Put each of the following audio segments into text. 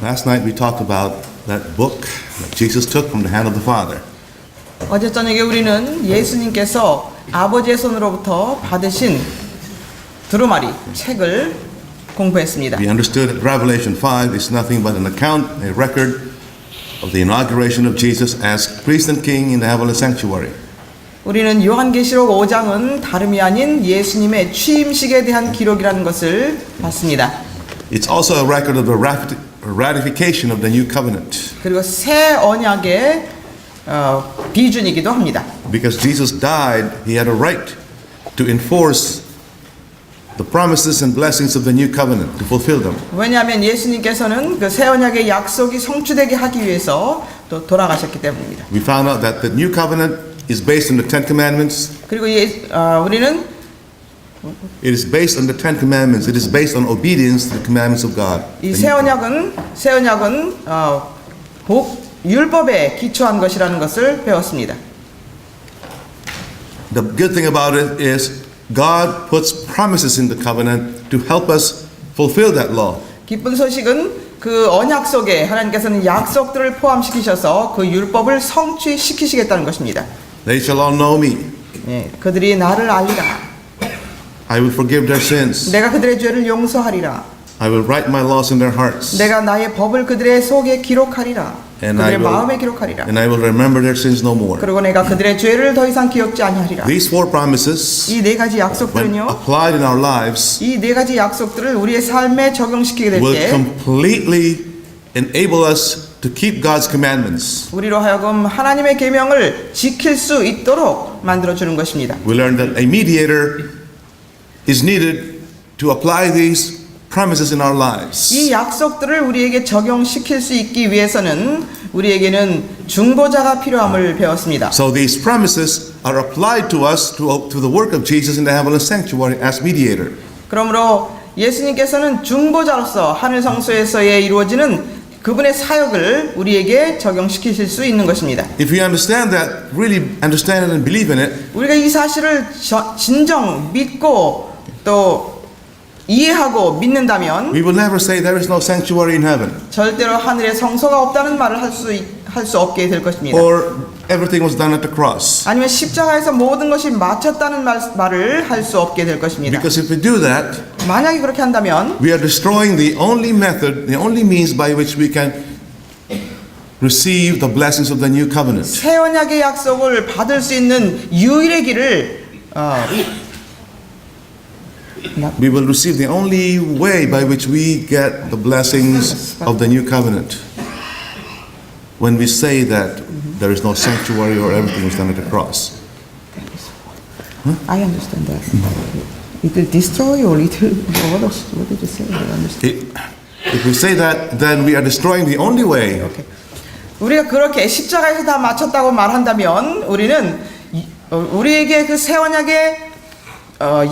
Last night we talked about that book that Jesus took from the hand of the Father. 어제 저녁에 우리는 예수님께서 아버지의 손으로부터 받으신 두루마리 책을 공부했습니다. We understood that Revelation 5 is nothing but an account, a record of the inauguration of Jesus as priest and king in the heavenly sanctuary. 우리는 요한계시록 5장은 다름이 아닌 예수님의 취임식에 대한 기록이라는 것을 봤습니다. It's also a record of the ratification of the new covenant. 그리고 새 언약의 비준이기도 합니다. Because Jesus died, he had a right to enforce the promises and blessings of the new covenant, to fulfill them. 왜냐하면 예수님께서는 그 새 언약의 약속이 성취되게 하기 위해서 또 돌아가셨기 때문입니다. We found out that the new covenant is based on the Ten Commandments. 그리고 우리는 It is based on the Ten Commandments. It is based on obedience to the commandments of God. 이 새 언약은 율법에 기초한 것이라는 것을 배웠습니다. The good thing about it is God puts promises in the covenant to help us fulfill that law. 기쁜 소식은 그 언약 속에 하나님께서는 약속들을 포함시키셔서 그 율법을 성취시키시겠다는 것입니다. They shall all know me. 네, 그들이 나를 알리라. I will forgive their sins. 내가 그들의 죄를 용서하리라. I will write my laws in their hearts. 내가 나의 법을 그들의 속에 기록하리라. 그들의 마음에 기록하리라. And I will remember their sins no more. 그리고 내가 그들의 죄를 더 이상 기억지 아니하리라. These four promises, 이 네 가지 when 약속들은요. applied in our lives, 이 네 가지 약속들을 우리의 삶에 적용시키게 될 will 때 completely enable us to keep God's commandments. 우리로 하여금 하나님의 계명을 지킬 수 있도록 만들어 주는 것입니다. We learned that a mediator is needed to apply these promises in our lives. 이 약속들을 우리에게 적용시킬 수 있기 위해서는 우리에게는 중보자가 필요함을 배웠습니다. So these promises are applied to us to the work of Jesus in the heavenly sanctuary as mediator. 그러므로 예수님께서는 중보자로서 하늘 성소에서의 이루어지는 그분의 사역을 우리에게 적용시키실 수 있는 것입니다. If we understand that, really understand it and believe in it, 우리가 이 사실을 진정 믿고 또 이해하고 믿는다면 we will never say there is no sanctuary in heaven, 절대로 하늘에 성소가 없다는 말을 할 수 없게 될 것입니다. or everything was done at the cross. 아니면 십자가에서 모든 것이 마쳤다는 말을 할 수 없게 될 것입니다. Because if we do that, 만약에 그렇게 한다면 we are destroying the only method, the only means by which we can receive the blessings of the new covenant. 새 언약의 약속을 받을 수 있는 유일의 길을 We will receive the only way by which we get the blessings of the new covenant. When we say that there is no sanctuary or everything was done at the cross. I understand that. It will destroy or it will what did you say? I understand. If we say that, then we are destroying the only way. Okay. 우리가 그렇게 십자가에서 다 마쳤다고 말한다면 우리는 우리에게 그 새 언약의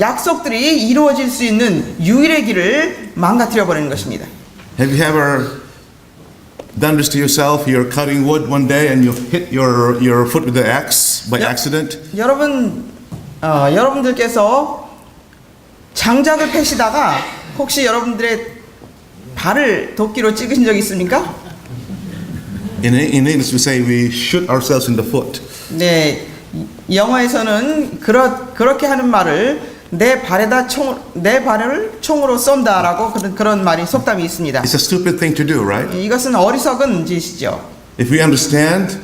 약속들이 이루어질 수 있는 유일의 길을 망가뜨려 버리는 것입니다. Have you ever done this to yourself? You're cutting wood one day and you hit your foot with the axe by accident. 여러분들께서 장작을 패시다가 혹시 여러분들의 발을 도끼로 찍으신 적 있습니까? In English we say we shoot ourselves in the foot. 네, 영어에서는 그렇게 하는 말을 내 발을 총으로 쏜다라고 그런 말이 속담이 있습니다. It's a stupid thing to do, right? 이것은 어리석은 짓이죠. If we understand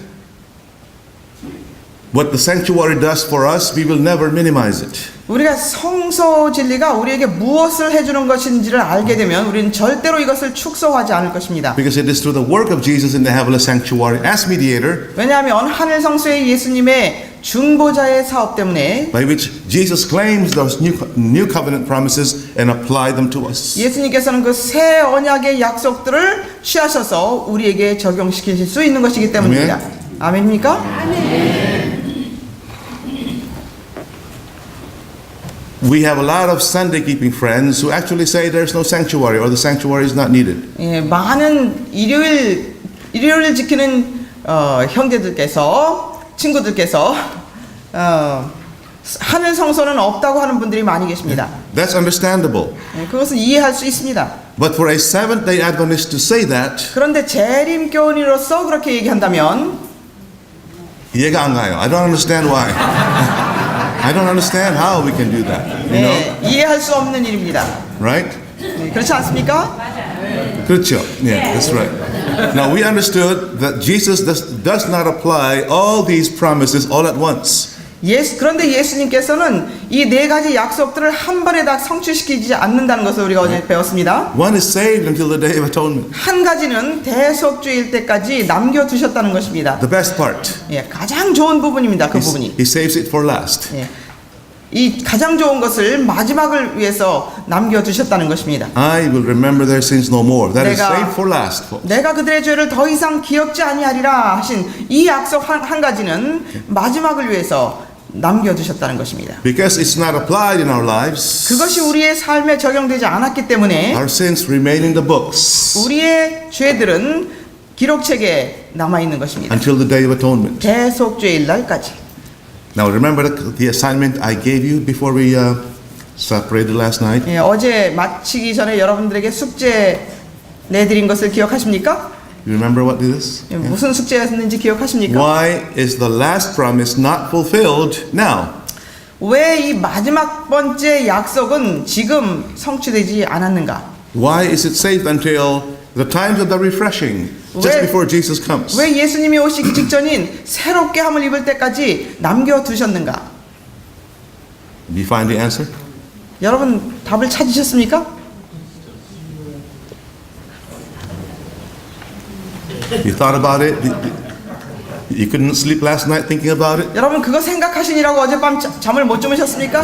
what the sanctuary does for us, we will never minimize it. 우리가 성소 진리가 우리에게 무엇을 해주는 것인지를 알게 되면 우리는 절대로 이것을 축소하지 않을 것입니다. Because it is through the work of Jesus in the heavenly sanctuary as mediator, 왜냐하면 하늘 성소의 예수님의 중보자의 사업 때문에 by which Jesus claims those new covenant promises and apply them to us. 예수님께서는 그 새 언약의 약속들을 취하셔서 우리에게 적용시키실 수 있는 것이기 때문입니다. 아멘입니까? 아멘. We have a lot of Sunday keeping friends who actually say there's no sanctuary or the sanctuary is not needed. 예, 많은 일요일 지키는 형제들께서 친구들께서 하늘 성소는 없다고 하는 분들이 많이 계십니다. That's understandable. 그것은 이해할 수 있습니다. But for a Seventh-day Adventist to say that, 그런데 재림교인으로서 그렇게 얘기한다면 이해가 안 가요. I don't understand why. I don't understand how we can do that. You know, 이해할 수 없는 일입니다. right? 그렇지 않습니까? 그렇죠. Yeah, that's right. Now we understood that Jesus does not apply all these promises all at once. 그런데 예수님께서는 이 네 가지 약속들을 한 번에 다 성취시키지 않는다는 것을 우리가 어제 배웠습니다. One is saved until the day of atonement. 한 가지는 대속주일 때까지 남겨두셨다는 것입니다. The best part. 가장 좋은 부분입니다. 그 부분이. He saves it for last. 이 가장 좋은 것을 마지막을 위해서 남겨두셨다는 것입니다. I will remember their sins no more. That is 내가- saved for last, folks. 내가 그들의 죄를 더 이상 기억지 아니하리라 하신 이 약속 한 가지는 마지막을 위해서 남겨두셨다는 것입니다. Because it's not applied in our lives, 그것이 우리의 삶에 적용되지 않았기 때문에 our sins remain in the books 우리의 죄들은 기록책에 남아있는 것입니다. until the day of atonement. 대속죄일 날까지. Now remember the assignment I gave you before we separated last night? 어제 마치기 전에 여러분들에게 숙제 내드린 것을 기억하십니까? You remember what it is? 무슨 숙제였는지 기억하십니까? Why is the last promise not fulfilled now? 왜 이 마지막 번째 약속은 지금 성취되지 않았는가? Why is it saved until the times of the refreshing, just 왜- before Jesus comes? 왜 예수님이 오시기 직전인 새롭게 함을 입을 때까지 남겨두셨는가? Do you find the answer? 여러분 답을 찾으셨습니까? You thought about it? You couldn't sleep last night thinking about it? 여러분 그거 생각하시니라고 어젯밤 잠을 못 주무셨습니까?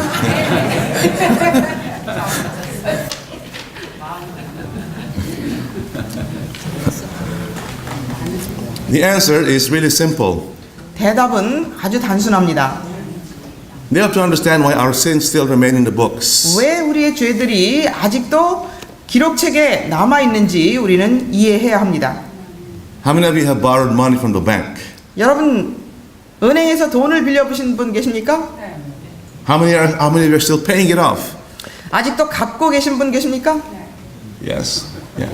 The answer is really simple. 대답은 아주 단순합니다. We have to understand why our sins still remain in the books. 왜 우리의 죄들이 아직도 기록책에 남아 있는지 우리는 이해해야 합니다. How many of you have borrowed money from the bank? 여러분 은행에서 돈을 빌려보신 분 계십니까? How many of you are still paying it off? 아직도 갚고 계신 분 계십니까? Yes. Yeah.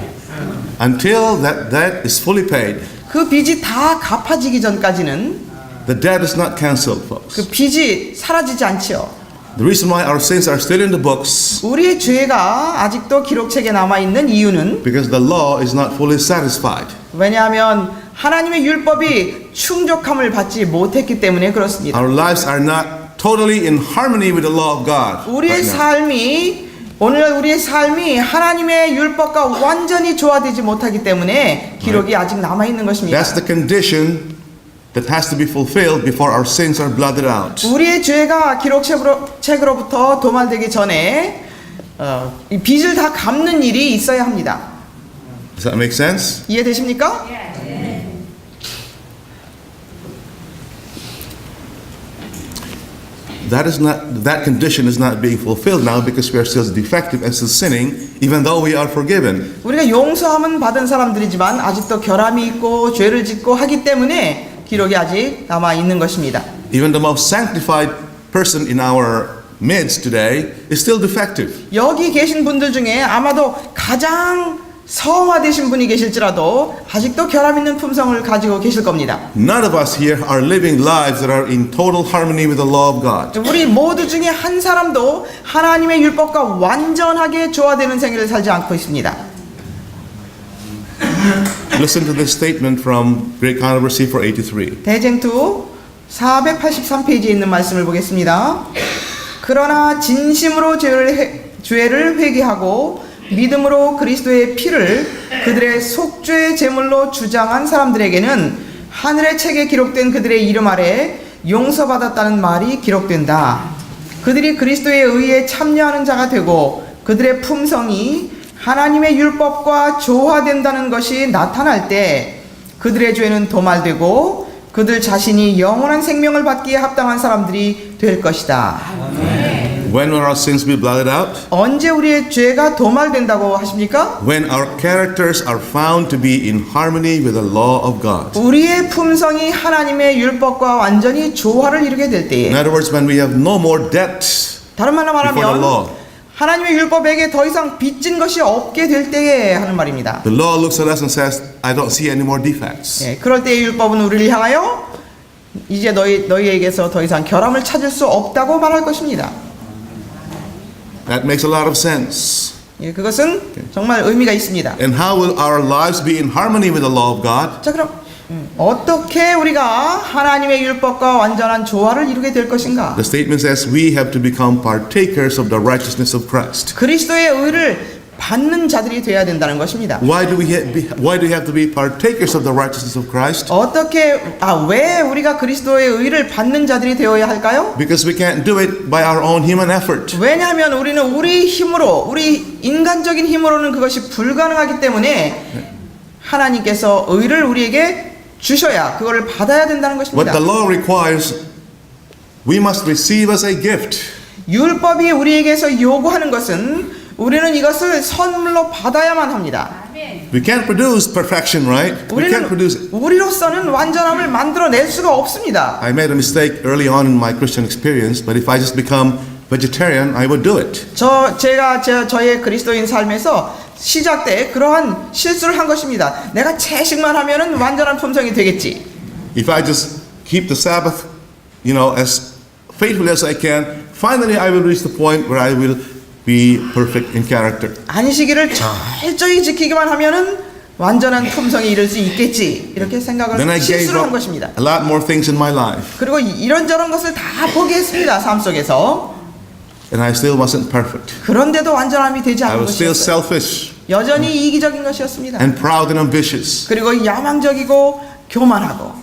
Until that debt is fully paid, 그 빚이 다 갚아지기 전까지는 the debt is not canceled, folks. 그 빚이 사라지지 않지요. The reason why our sins are still in the books 우리의 죄가 아직도 기록책에 남아 있는 이유는 because the law is not fully satisfied. 왜냐하면 하나님의 율법이 충족함을 받지 못했기 때문에 그렇습니다. Our lives are not totally in harmony with the law of God. 우리의 right now. 삶이 오늘 우리의 삶이 하나님의 율법과 완전히 조화되지 못하기 때문에 기록이 아직 남아 있는 것입니다. That's the condition that has to be fulfilled before our sins are blotted out. 우리의 죄가 기록책으로부터 도말되기 전에 이 빚을 다 갚는 일이 있어야 합니다. Does that make sense? 이해되십니까? That condition is not being fulfilled now because we are still defective and still sinning, even though we are forgiven. 우리가 용서함은 받은 사람들이지만 아직도 결함이 있고 죄를 짓고 하기 때문에 기록이 아직 남아 있는 것입니다. Even the most sanctified person in our midst today is still defective. 여기 계신 분들 중에 아마도 가장 성화되신 분이 계실지라도 아직도 결함 있는 품성을 가지고 계실 겁니다. None of us here are living lives that are in total harmony with the law of God. 우리 모두 중에 한 사람도 하나님의 율법과 완전하게 조화되는 생애를 살지 않고 있습니다. Listen to this statement from Great Controversy 483. 대쟁투 483페이지에 있는 말씀을 보겠습니다. 그러나 진심으로 죄를 회개하고 믿음으로 그리스도의 피를 그들의 속죄의 제물로 주장한 사람들에게는 하늘의 책에 기록된 그들의 이름 아래 용서받았다는 말이 기록된다. 그들이 그리스도의 의에 참여하는 자가 되고 그들의 품성이 하나님의 율법과 조화된다는 것이 나타날 때 그들의 죄는 도말되고 그들 자신이 영원한 생명을 받기에 합당한 사람들이 될 것이다. When will our sins be blotted out? 언제 우리의 죄가 도말된다고 하십니까? When our characters are found to be in harmony with the law of God. 우리의 품성이 하나님의 율법과 완전히 조화를 이루게 될 In 때에, other words, when we have no more debt 다른 말로 before the 말하면 law. 하나님의 율법에게 더 이상 빚진 것이 없게 될 때에 하는 말입니다. The law looks at us and says, I don't see any more defects. 예, 그럴 때의 율법은 우리를 향하여 이제 너희에게서 더 이상 결함을 찾을 수 없다고 말할 것입니다. That makes a lot of sense. 예, 그것은 정말 의미가 있습니다. And how will our lives be in harmony with the law of God? 자, 그럼 어떻게 우리가 하나님의 율법과 완전한 조화를 이루게 될 것인가? The statement says we have to become partakers of the righteousness of Christ. 그리스도의 의를 받는 자들이 되어야 된다는 것입니다. Why do we have to be partakers of the righteousness of Christ? 왜 우리가 그리스도의 의를 받는 자들이 되어야 할까요? Because we can't do it by our own human effort. 왜냐하면 우리는 우리 힘으로, 우리 인간적인 힘으로는 그것이 불가능하기 때문에 하나님께서 의를 우리에게 주셔야 그거를 받아야 된다는 What 것입니다. the law requires, we must receive as a gift. 율법이 우리에게서 요구하는 것은 우리는 이것을 선물로 받아야만 합니다. We can't produce perfection, right? We can't produce. 우리로서는 완전함을 만들어낼 수가 없습니다. I made a mistake early on in my Christian experience, but if I just become vegetarian, I would do it. 저의 그리스도인 삶에서 시작 때 그러한 실수를 한 것입니다. 내가 채식만 하면은 완전한 품성이 되겠지. If I just keep the Sabbath, as faithfully as I can, finally I will reach the point where I will be perfect in character. 안식일을 철저히 지키기만 하면은 완전한 품성에 이를 수 있겠지. 이렇게 생각을 Then I gave 실수를 한 up 것입니다. a lot more things in my life, 그리고 이런저런 것을 다 포기했습니다. 삶 속에서. and I still wasn't perfect. 그런데도 완전함이 되지 I 않은 was still 것이었어요. selfish 여전히 이기적인 것이었습니다. and proud and ambitious. 그리고 야망적이고 교만하고.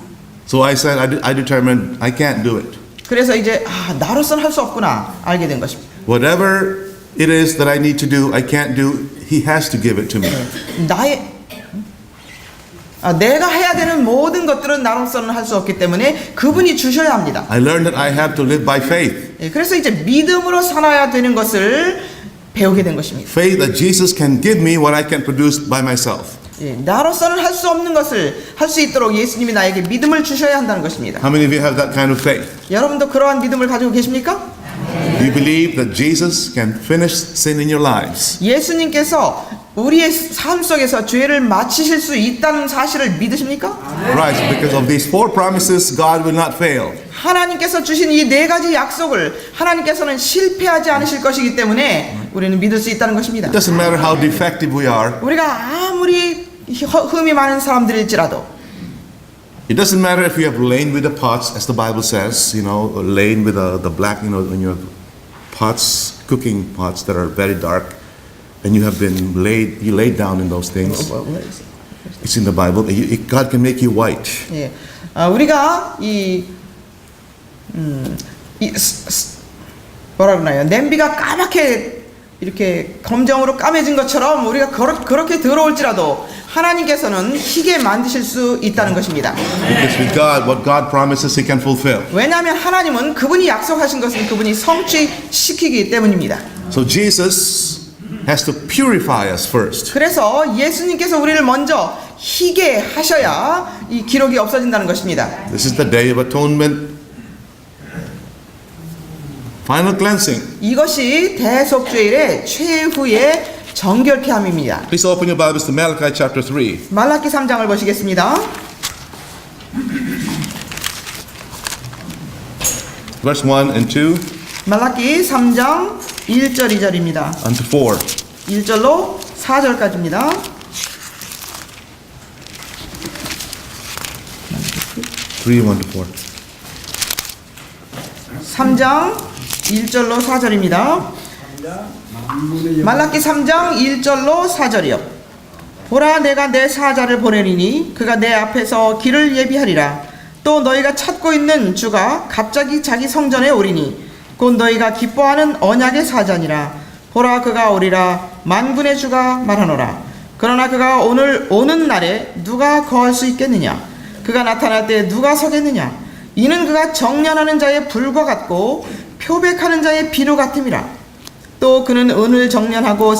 So I said, I determined I can't do it. 그래서 이제 나로서는 할 수 없구나 알게 된 것입니다. Whatever it is that I need to do, I can't do. He has to give it to me. 내가 해야 되는 모든 것들은 나로서는 할 수 없기 때문에 그분이 주셔야 합니다. I learned that I have to live by faith. 그래서 이제 믿음으로 살아야 되는 것을 배우게 된 것입니다. Faith that Jesus can give me what I can produce by myself. 나로서는 할 수 없는 것을 할 수 있도록 예수님이 나에게 믿음을 주셔야 한다는 것입니다. How many of you have that kind of faith? 여러분도 그러한 믿음을 가지고 계십니까? Do you believe that Jesus can finish sin in your lives? 예수님께서 우리의 삶 속에서 죄를 마치실 수 있다는 사실을 믿으십니까? Right, because of these four promises, God will not fail. 하나님께서 주신 이 네 가지 약속을 하나님께서는 실패하지 않으실 것이기 때문에 우리는 믿을 수 있다는 것입니다. It doesn't matter how defective we are. 우리가 아무리 흠이 많은 사람들일지라도 It doesn't matter if you have lain with the pots, as the Bible says, lain with the black, when you have pots, cooking pots that are very dark, and you laid down in those things. It's in the Bible. God can make you white. 예, 우리가 뭐라 그러나요? 냄비가 까맣게 이렇게 검정으로 까매진 것처럼 우리가 그렇게 더러울지라도 하나님께서는 희게 만드실 수 있다는 것입니다. Because with God, what God promises, He can fulfill. 왜냐하면 하나님은 그분이 약속하신 것은 그분이 성취시키기 때문입니다. So Jesus has to purify us first. 그래서 예수님께서 우리를 먼저 희게 하셔야 이 기록이 없어진다는 것입니다. This is the Day of Atonement. Final cleansing. 이것이 대속죄일의 최후의 정결케 함입니다. Please open your Bibles to Malachi chapter 3. 말라기 3장을 보시겠습니다. Verse 1 and 2 말라기 3장 1절 2절입니다. unto 4. 1절로 4절까지입니다. 3, 1 to 4. 3장 1절로 4절입니다. 말라기 3장 1절로 4절이요. 보라 내가 내 사자를 보내리니 그가 내 앞에서 길을 예비하리라. 또 너희가 찾고 있는 주가 갑자기 자기 성전에 오리니 곧 너희가 기뻐하는 언약의 사자니라. 보라 그가 오리라. 만군의 주가 말하노라. 그러나 그가 오늘 오는 날에 누가 거할 수 있겠느냐? 그가 나타날 때 누가 서겠느냐? 이는 그가 정련하는 자의 불과 같고 표백하는 자의 비누 같음이라. 또 그는 은을 정련하고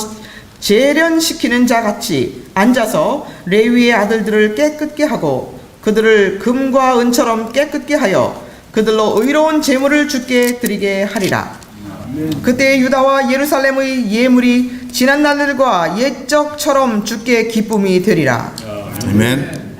재련시키는 자 같이 앉아서 레위의 아들들을 깨끗게 하고 그들을 금과 은처럼 깨끗게 하여 그들로 의로운 제물을 주께 드리게 하리라. 그때 유다와 예루살렘의 예물이 지난 날들과 옛적처럼 주께 기쁨이 되리라. Amen.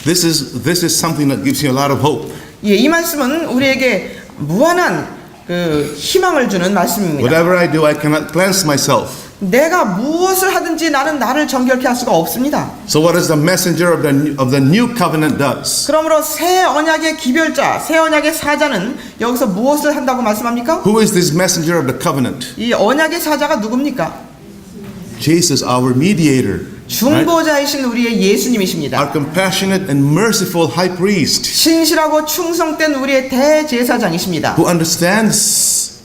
This is something that gives you a lot of hope. 예, 이 말씀은 우리에게 무한한 그 희망을 주는 말씀입니다. Whatever I do, I cannot cleanse myself. 내가 무엇을 하든지 나는 나를 정결케 할 수가 없습니다. So what does the messenger of the new covenant does? 그러므로 새 언약의 기별자, 새 언약의 사자는 여기서 무엇을 한다고 말씀합니까? Who is this messenger of the covenant? 이 언약의 사자가 누굽니까? Jesus, our mediator. Right? 중보자이신 우리의 예수님이십니다. Our compassionate and merciful high priest 신실하고 충성된 우리의 대제사장이십니다. who understands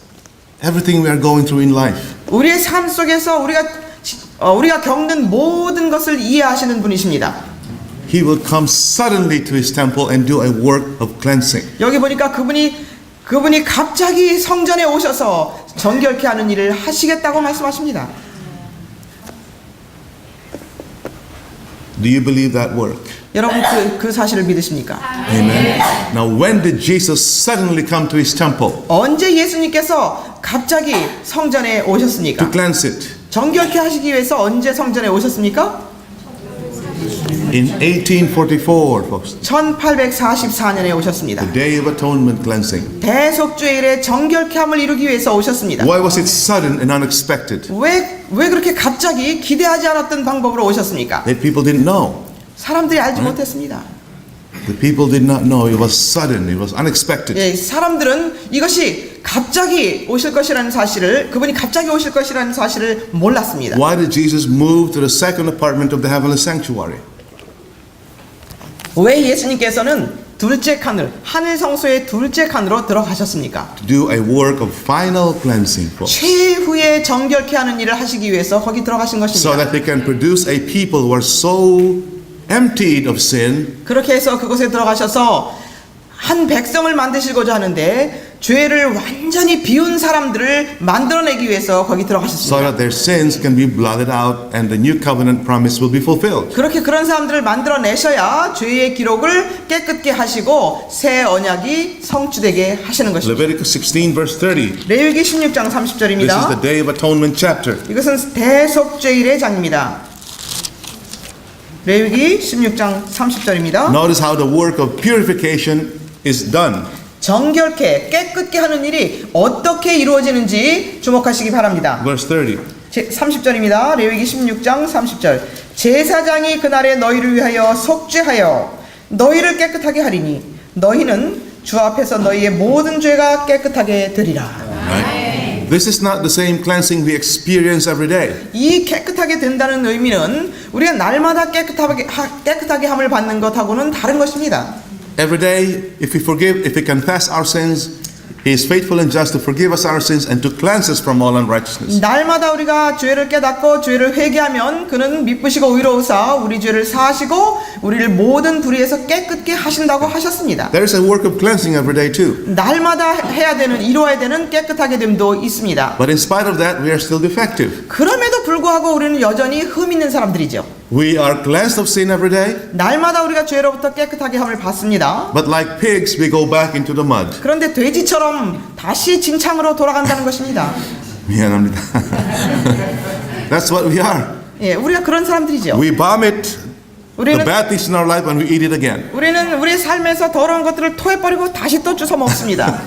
everything we are going through in life. 우리의 삶 속에서 우리가 겪는 모든 것을 이해하시는 분이십니다. He will come suddenly to his temple and do a work of cleansing. 여기 보니까 그분이 갑자기 성전에 오셔서 정결케 하는 일을 하시겠다고 말씀하십니다. Do you believe that work? 여러분 그 사실을 믿으십니까? Amen. Now, when did Jesus suddenly come to his temple 언제 예수님께서 갑자기 성전에 오셨습니까? to cleanse it? 정결케 하시기 위해서 언제 성전에 오셨습니까? In 1844, folks. 1844년에 오셨습니다. The Day of Atonement cleansing. 대속죄일의 정결케 함을 이루기 위해서 오셨습니다. Why was it sudden and unexpected? 왜 그렇게 갑자기 기대하지 않았던 방법으로 오셨습니까? The people didn't know. 사람들이 알지 못했습니다. The people did not know. It was sudden. It was unexpected. 예, 사람들은 이것이 갑자기 오실 것이라는 사실을, 그분이 갑자기 오실 것이라는 사실을 몰랐습니다. Why did Jesus move to the second apartment of the heavenly sanctuary? 왜 예수님께서는 둘째 칸을, 하늘 성소의 둘째 칸으로 들어가셨습니까? To do a work of final cleansing, folks. 최후의 정결케 하는 일을 하시기 위해서 거기 들어가신 So 것입니다. that they can produce a people who are so emptied of sin 그렇게 해서 그곳에 들어가셔서 한 백성을 만드시고자 하는데 죄를 완전히 비운 사람들을 만들어내기 위해서 거기 so 들어가셨습니다. that their sins can be blotted out and the new covenant promise will be fulfilled. 그렇게 그런 사람들을 만들어내셔야 죄의 기록을 깨끗게 하시고 새 언약이 성취되게 하시는 것입니다. Leviticus 16 verse 30. 레위기 16장 This is 30절입니다. the Day of Atonement chapter. 이것은 대속죄일의 장입니다. 레위기 16장 30절입니다. Notice how the work of purification is done. 정결케 깨끗게 하는 일이 어떻게 이루어지는지 주목하시기 바랍니다. Verse 30. 30절입니다. 레위기 16장 30절. 제사장이 그날에 너희를 위하여 속죄하여 너희를 깨끗하게 하리니 너희는 주 앞에서 너희의 모든 죄가 깨끗하게 되리라. Right? This is not the same cleansing we experience every day. 이 깨끗하게 된다는 의미는 우리가 날마다 깨끗하게 함을 받는 것하고는 다른 것입니다. Every day, if we confess our sins, He is faithful and just to forgive us our sins and to cleanse us from all unrighteousness. 날마다 우리가 죄를 깨닫고 죄를 회개하면 그는 미쁘시고 의로우사 우리 죄를 사하시고 우리를 모든 불의에서 깨끗게 하신다고 하셨습니다. There is a work of cleansing every day too. 날마다 이루어야 되는 깨끗하게 됨도 있습니다. But in spite of that, we are still defective. 그럼에도 불구하고 우리는 여전히 흠 있는 사람들이죠. We are cleansed of sin every day, 날마다 우리가 죄로부터 깨끗하게 함을 받습니다. but like pigs, we go back into the mud. 그런데 돼지처럼 다시 진창으로 돌아간다는 것입니다. 미안합니다. That's what we are. 예, 우리가 그런 사람들이죠. We vomit the 우리는 bad things in our life and we eat it again. 우리는 우리의 삶에서 더러운 것들을 토해버리고 다시 또 주워 먹습니다.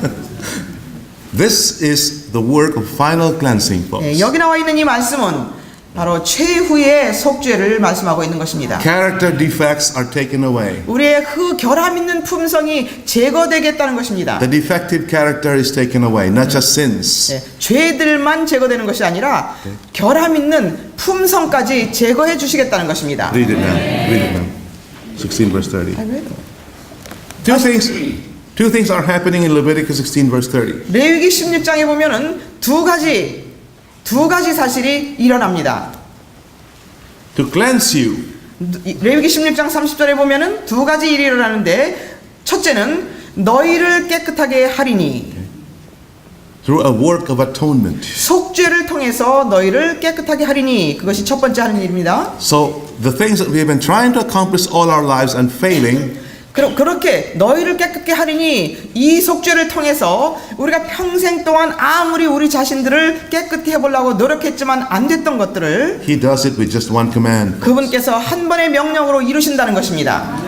This is the work of final cleansing, 예, folks. 여기 나와 있는 이 말씀은 바로 최후의 속죄를 말씀하고 있는 것입니다. Character defects are taken away. 우리의 결함 있는 품성이 제거되겠다는 것입니다. The defective character is taken away, not just sins. 예, 죄들만 제거되는 것이 아니라 결함 있는 품성까지 제거해 주시겠다는 것입니다. Read it now. Read it now. 16 verse 30. Two things are happening in Leviticus 16 verse 30. 레위기 16장에 보면은 두 가지 사실이 일어납니다. To cleanse you. 레위기 16장 30절에 보면은 두 가지 일이 일어나는데 첫째는 너희를 깨끗하게 하리니 through a work of atonement. 속죄를 통해서 너희를 깨끗하게 하리니 그것이 첫 번째 하는 일입니다. So the things that we have been trying to accomplish all our lives and failing, 그렇게 너희를 깨끗게 하리니 이 속죄를 통해서 우리가 평생 동안 아무리 우리 자신들을 깨끗게 해보려고 노력했지만 안 됐던 것들을 He does it with just one command. 그분께서 한 번의 명령으로 이루신다는 것입니다.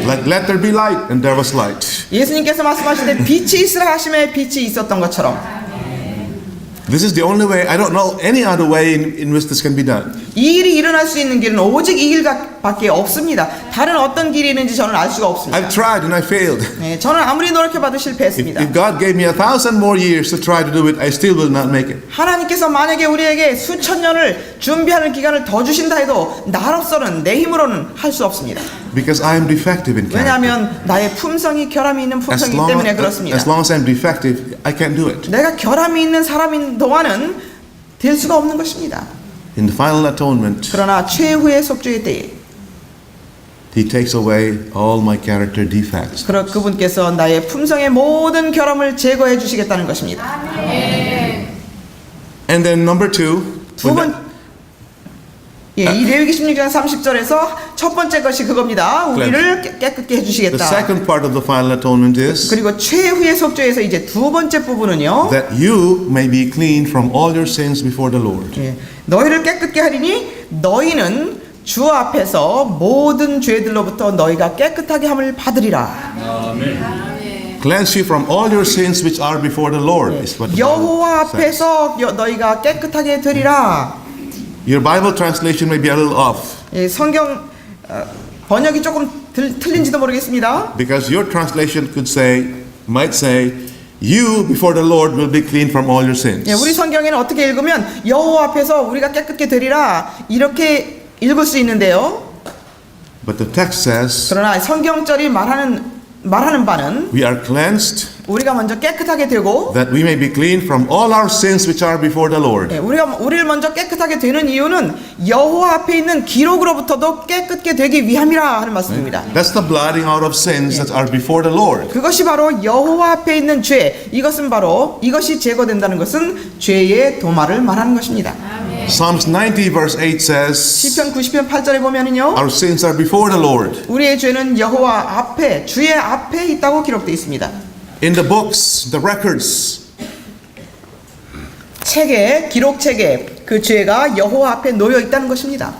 Like, let there be light, and there was light. 예수님께서 말씀하실 때 빛이 있으라 하심에 빛이 있었던 것처럼 This is the only way. I don't know any other way in which this can be done. 이 일이 일어날 수 있는 길은 오직 이 길밖에 없습니다. 다른 어떤 길이 있는지 저는 알 수가 없습니다. I've tried and I failed. 네, 저는 아무리 노력해봐도 실패했습니다. If God gave me 1,000 more years to try to do it, I still will not make it. 하나님께서 만약에 우리에게 수천 년을 준비하는 기간을 더 주신다 해도 나로서는 내 힘으로는 할 수 없습니다. Because I am defective in character. 왜냐하면 나의 품성이 결함이 있는 품성이기 때문에 그렇습니다. As long as I'm defective, I can't do it. 내가 결함이 있는 사람인 동안은 될 수가 없는 것입니다. In the final atonement, 그러나 최후의 속죄의 때에 He takes away all my character defects. 그분께서 나의 품성의 모든 결함을 제거해 주시겠다는 것입니다. And then number two, 두 번, 이 레위기 16장 30절에서 첫 번째 것이 그겁니다. 우리를 깨끗게 the 해주시겠다. second part of the final atonement is 그리고 최후의 속죄에서 이제 두 번째 부분은요. that you may be clean from all your sins before the Lord. 예, 너희를 깨끗게 하리니 너희는 주 앞에서 모든 죄들로부터 너희가 깨끗하게 함을 받으리라. Cleanse you from all your sins which are before the Lord. Is what the 여호와 Bible says. 앞에서 너희가 깨끗하게 되리라. Your Bible translation may be a little off 예, 성경 번역이 조금 틀린지도 모르겠습니다. because your translation might say, you before the Lord will be clean from all your sins. 예, 우리 성경에는 어떻게 읽으면 여호와 앞에서 우리가 깨끗게 되리라 이렇게 읽을 수 있는데요. But the text says, 그러나 성경절이 말하는 바는 we are cleansed 우리가 먼저 깨끗하게 되고 that we may be clean from all our sins which are before the Lord. 예, 우리를 먼저 깨끗하게 되는 이유는 여호와 앞에 있는 기록으로부터도 깨끗게 되기 위함이라 하는 말씀입니다. That's the blotting out of sins that are before the Lord. 그것이 바로 여호와 앞에 있는 죄. 이것이 제거된다는 것은 죄의 도말을 말하는 것입니다. Psalms 90 verse 8 says, 시편 90편 8절에 보면은요. our sins are before the Lord. 우리의 죄는 여호와 앞에 주의 앞에 있다고 기록되어 있습니다. In the books, the records, 기록책에 그 죄가 여호와 앞에 놓여 있다는 것입니다.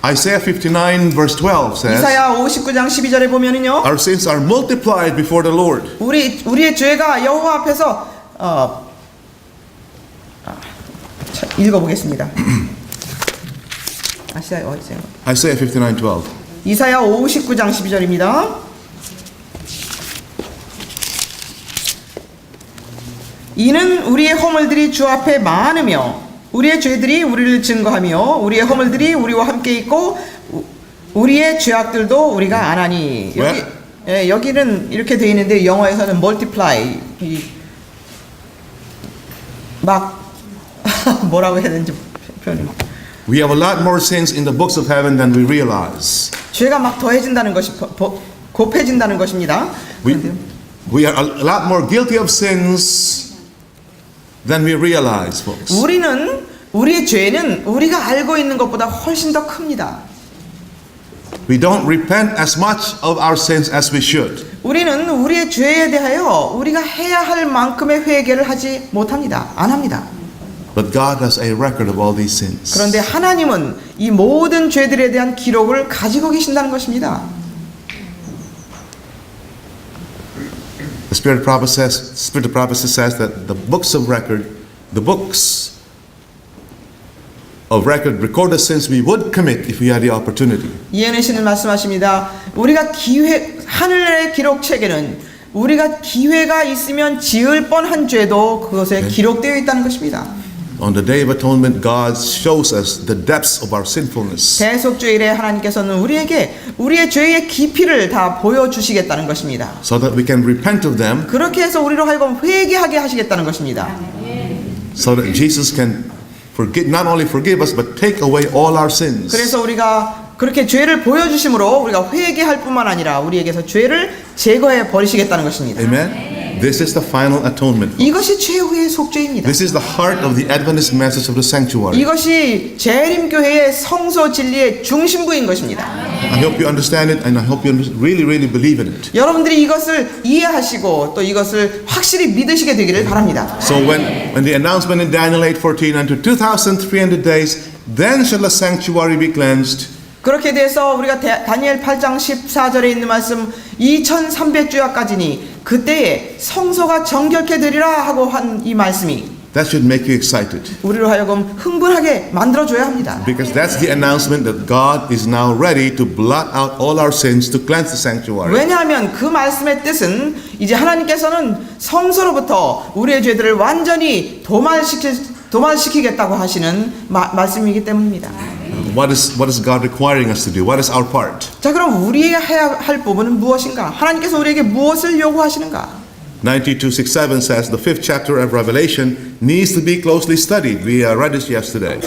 Isaiah 59 verse 12 says, 이사야 59장 12절에 보면은요. our sins are multiplied before the Lord. 우리의 죄가 여호와 앞에서 읽어보겠습니다. Isaiah 59:12. 이사야 59장 12절입니다. 이는 우리의 허물들이 주 앞에 많으며 우리의 죄들이 우리를 증거하며 우리의 허물들이 우리와 함께 있고 우리의 죄악들도 우리가 안 하니. 여기는 이렇게 되어 있는데 영어에서는 multiply 뭐라고 해야 되는지 표현이. We have a lot more sins in the books of heaven than we realize. 죄가 막 더해진다는 것이 곱해진다는 것입니다. We are a lot more guilty of sins than we realize, folks. 우리의 죄는 우리가 알고 있는 것보다 훨씬 더 큽니다. We don't repent as much of our sins as we should. 우리는 우리의 죄에 대하여 우리가 해야 할 만큼의 회개를 하지 못합니다. 안 합니다. But God has a record of all these sins. 그런데 하나님은 이 모든 죄들에 대한 기록을 가지고 계신다는 것입니다. The Spirit of prophecy says that the books of record record the sins we would commit if we had the opportunity. 이해는 씨는 말씀하십니다. 우리가 하늘의 기록책에는 우리가 기회가 있으면 지을 뻔한 죄도 그것에 기록되어 있다는 것입니다. On the Day of Atonement, God shows us the depths of our sinfulness. 대속죄일에 하나님께서는 우리에게 우리의 죄의 깊이를 다 보여주시겠다는 것입니다. So that we can repent of them. 그렇게 해서 우리로 하여금 회개하게 하시겠다는 것입니다. So that Jesus can not only forgive us, but take away all our sins. 그래서 우리가 그렇게 죄를 보여주심으로 우리가 회개할 뿐만 아니라 우리에게서 죄를 제거해 버리시겠다는 것입니다. Amen. This is the final atonement. 이것이 최후의 속죄입니다. This is the heart of the Adventist message of the sanctuary. 이것이 재림교회의 성소 진리의 중심부인 것입니다. I hope you understand it and I hope you really, really believe in it. 여러분들이 이것을 이해하시고 또 이것을 확실히 믿으시게 되기를 바랍니다. So when the announcement in Daniel 8:14, unto 2,300 days, then shall the sanctuary be cleansed. 그렇게 돼서 우리가 다니엘 8장 14절에 있는 말씀 2300주야까지니 그때에 성소가 정결케 되리라 하고 한 이 말씀이 That should make you excited. 우리로 하여금 흥분하게 만들어줘야 합니다. Because that's the announcement that God is now ready to blot out all our sins to cleanse the sanctuary. 왜냐하면 그 말씀의 뜻은 이제 하나님께서는 성소로부터 우리의 죄들을 완전히 도말시키겠다고 하시는 말씀이기 때문입니다. What is God requiring us to do? What is our part? 자, 그럼 우리가 해야 할 부분은 무엇인가? 하나님께서 우리에게 무엇을 요구하시는가? 92:67 says the 5th chapter of Revelation needs to be closely studied. We read this yesterday.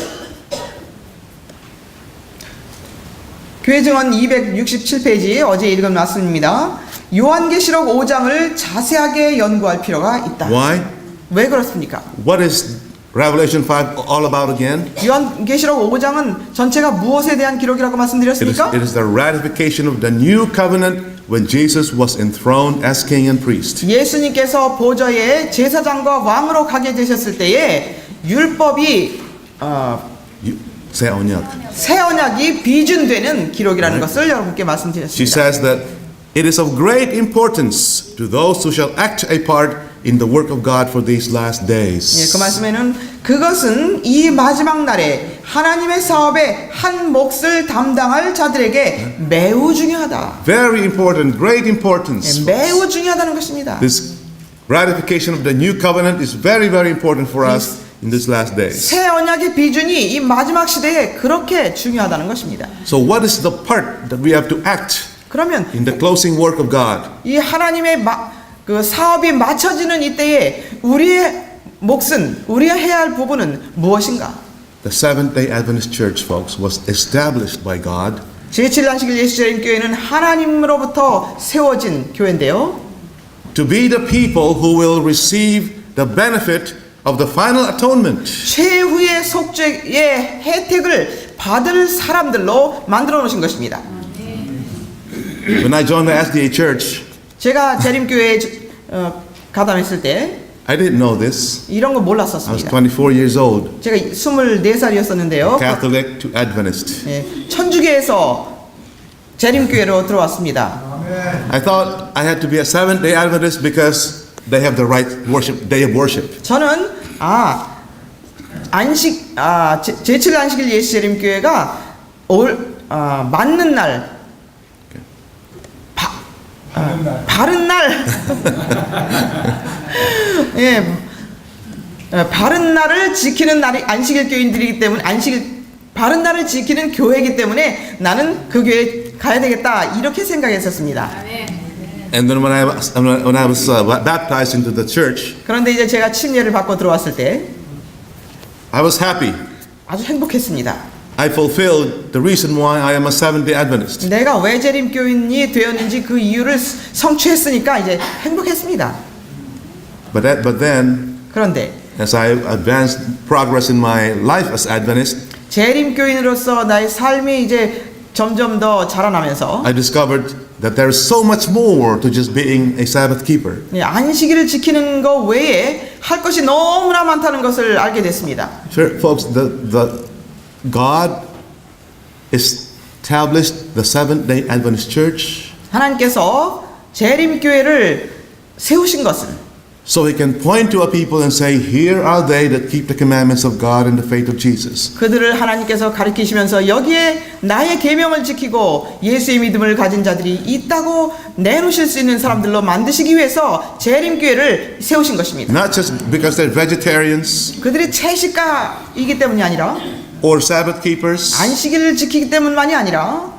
교회 증언 267페이지 어제 읽은 말씀입니다. 요한계시록 5장을 자세하게 연구할 필요가 있다. Why? 왜 그렇습니까? What is Revelation 5 all about again? 요한계시록 5장은 전체가 무엇에 대한 기록이라고 말씀드렸습니까? It is the ratification of the new covenant when Jesus was enthroned as king and priest. 예수님께서 보좌에 제사장과 왕으로 가게 되셨을 때에 율법이 새 언약. 새 언약이 비준되는 기록이라는 것을 여러분께 She 말씀드렸습니다. says that it is of great importance to those who shall act a part in the work of God for these last 예, days. 그 말씀에는 그것은 이 마지막 날에 하나님의 사업에 한 몫을 담당할 자들에게 매우 중요하다. Very important, great importance. 매우 중요하다는 것입니다. This ratification of the new covenant is very, very important for us in these last days. 새 언약의 비준이 이 마지막 시대에 그렇게 중요하다는 것입니다. So what is the part that we have to act 그러면 in the closing work of God? 이 하나님의 그 사업이 맞춰지는 이때에 우리의 몫은 우리가 해야 할 부분은 무엇인가? The Seventh-day Adventist Church, folks, was established by God 제7안식일 예수재림교회는 하나님으로부터 세워진 교회인데요. to be the people who will receive the benefit of the final atonement. 최후의 속죄의 혜택을 받을 사람들로 만들어 놓으신 것입니다. When I joined the SDA Church, 제가 재림교회에 가담했을 때 I didn't know this. 이런 거 I was 몰랐었습니다. 24 years old, 제가 24살이었었는데요. Catholic to Adventist. 천주교에서 재림교회로 들어왔습니다. I thought I had to be a Seventh-day Adventist because they have the right worship, day of worship. 저는 제7 안식일 예수 재림교회가 맞는 날 바른 날 예, 바른 날을 지키는 날이 안식일 교인들이기 때문에 바른 날을 지키는 교회이기 때문에 나는 그 교회에 가야 되겠다 이렇게 생각했었습니다. And then when I was baptized into the church, 그런데 이제 제가 침례를 받고 들어왔을 때 I was happy. 아주 행복했습니다. I fulfilled the reason why I am a Seventh-day Adventist. 내가 왜 재림교인이 되었는지 그 이유를 성취했으니까 이제 행복했습니다. But then, 그런데 as I advanced progress in my life as Adventist, 재림교인으로서 나의 삶이 이제 점점 더 자라나면서 I discovered that there is so much more to just being a Sabbath keeper. 안식일을 지키는 것 외에 할 것이 너무나 많다는 것을 알게 됐습니다. Sure, folks, God established the Seventh-day Adventist Church 하나님께서 재림교회를 세우신 것은 so He can point to a people and say, here are they that keep the commandments of God and the faith of Jesus. 그들을 하나님께서 가리키시면서 여기에 나의 계명을 지키고 예수의 믿음을 가진 자들이 있다고 내놓으실 수 있는 사람들로 만드시기 위해서 재림교회를 세우신 것입니다. Not just because they're vegetarians 그들이 채식가이기 때문이 아니라 or Sabbath keepers, 안식일을 지키기 때문만이 아니라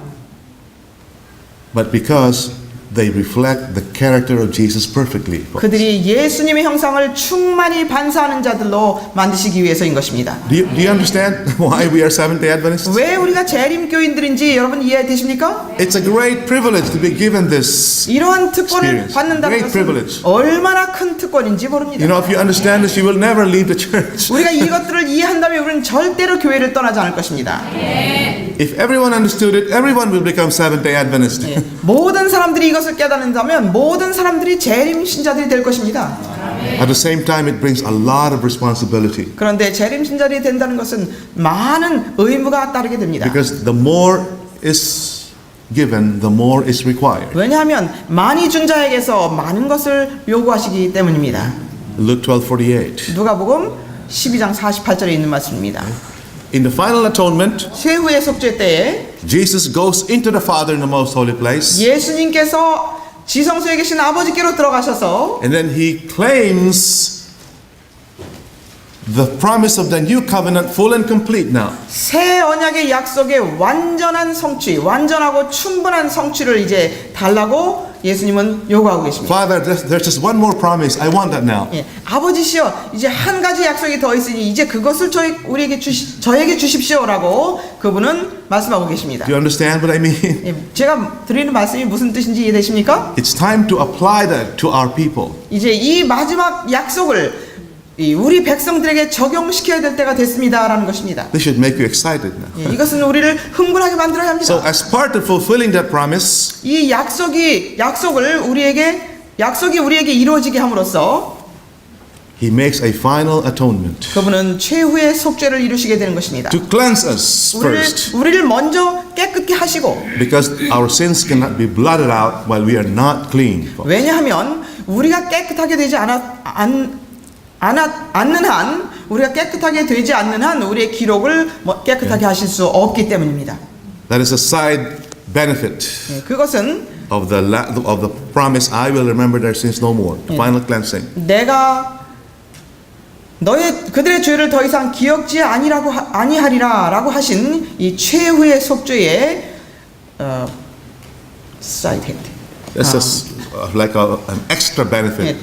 but because they reflect the character of Jesus perfectly. 그들이 예수님의 형상을 충만히 반사하는 자들로 만드시기 위해서인 것입니다. Do you understand why we are Seventh-day Adventists? 왜 우리가 재림교인들인지 여러분 이해되십니까? It's a great privilege to be given this. 이러한 특권을 Experience. 받는다는 Great 것은 privilege. 얼마나 큰 특권인지 모릅니다. You know, if you understand this, you will never leave the church. 우리가 이것들을 이해한다면 우리는 절대로 교회를 떠나지 않을 것입니다. If everyone understood it, everyone will become Seventh-day Adventist. 모든 사람들이 이것을 깨닫는다면 모든 사람들이 재림 신자들이 될 것입니다. At the same time, it brings a lot of responsibility. 그런데 재림 신자들이 된다는 것은 많은 의무가 따르게 됩니다. Because the more is given, the more is required. 왜냐하면 많이 준 자에게서 많은 것을 요구하시기 때문입니다. Luke 12:48. 누가복음 12장 48절에 있는 말씀입니다. In the final atonement, 최후의 속죄 때에 Jesus goes into the Father in the most holy place, 예수님께서 지성소에 계신 아버지께로 들어가셔서 and then he claims the promise of the new covenant full and complete now. 새 언약의 약속의 완전한 성취, 완전하고 충분한 성취를 이제 달라고 예수님은 요구하고 계십니다. Father, there's just one more promise. I want that now. 예, 아버지시여, 이제 한 가지 약속이 더 있으니 이제 그것을 저에게 주십시오라고 그분은 말씀하고 계십니다. Do you understand what I mean? 예, 제가 드리는 말씀이 무슨 뜻인지 이해되십니까? It's time to apply that to our people. 이제 이 마지막 약속을 우리 백성들에게 적용시켜야 될 때가 됐습니다라는 것입니다. This should make you excited now. 예, 이것은 우리를 흥분하게 만들어야 합니다. So, as part of fulfilling that promise, 이 약속이 우리에게 이루어지게 함으로써 he makes a final atonement 그분은 최후의 속죄를 이루시게 되는 것입니다. to cleanse us first, 우리를 먼저 깨끗게 하시고, because our sins cannot be blotted out while we are not clean. 왜냐하면 우리가 깨끗하게 되지 않는 한, 우리가 깨끗하게 되지 않는 한 우리의 기록을 깨끗하게 하실 수 없기 때문입니다. That is a side benefit 예, 그것은 of the promise. I will remember their sins no more. The final cleansing. 내가 그들의 죄를 더 이상 기억지 아니하리라라고 하신 이 최후의 속죄의 사이드 혜택. This is like an extra benefit,